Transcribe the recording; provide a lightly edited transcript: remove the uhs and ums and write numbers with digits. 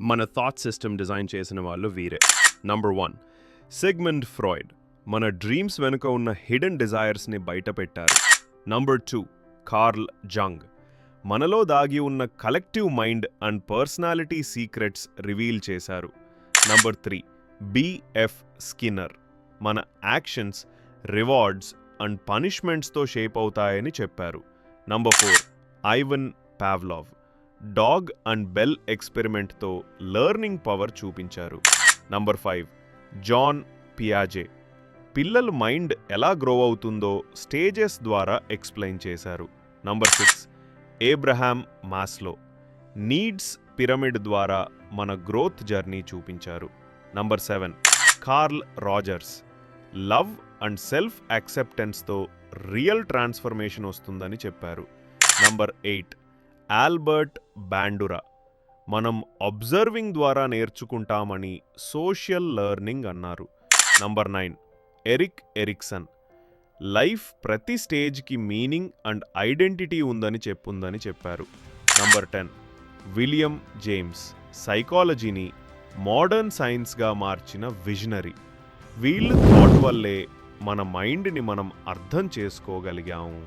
మన thought system design చేసిన వాళ్ళు వీరే. నంబర్ 1, సిగ్మండ్ ఫ్రాయిడ్ మన డ్రీమ్స్ వెనుక ఉన్న హిడెన్ డిజైర్స్ని బయటపెట్టారు. నంబర్ 2, కార్ల్ జంగ్ మనలో దాగి ఉన్న collective mind and personality secrets reveal చేశారు. నంబర్ 3, బిఎఫ్ స్కిన్నర్ మన యాక్షన్స్, రివార్డ్స్ అండ్ పనిష్మెంట్స్తో షేప్ అవుతాయని చెప్పారు. Number 4, Ivan Pavlov dog and bell ఎక్స్పెరిమెంట్తో లెర్నింగ్ పవర్ చూపించారు. నంబర్ 5, జాన్ పియాజే పిల్లల మైండ్ ఎలా గ్రో అవుతుందో స్టేజెస్ ద్వారా ఎక్స్ప్లెయిన్ చేశారు. Number 6, Abraham Maslow needs pyramid ద్వారా మన గ్రోత్ జర్నీ చూపించారు. Number 7, Carl Rogers love and self యాక్సెప్టెన్స్తో రియల్ ట్రాన్స్ఫర్మేషన్ వస్తుందని చెప్పారు. నంబర్ 8, ఆల్బర్ట్ బాండురా మనం అబ్జర్వింగ్ ద్వారా నేర్చుకుంటామని సోషల్ లెర్నింగ్ అన్నారు. నంబర్ 9, ఎరిక్ ఎరిక్సన్ లైఫ్ ప్రతి స్టేజ్కి మీనింగ్ అండ్ ఐడెంటిటీ ఉందని చెప్పారు. నంబర్ 10, విలియం జేమ్స్ సైకాలజీని మోడర్న్ సైన్స్గా మార్చిన విజనరీ. వీళ్ళ థాట్ వల్లే మన మైండ్ని మనం అర్థం చేసుకోగలిగాము.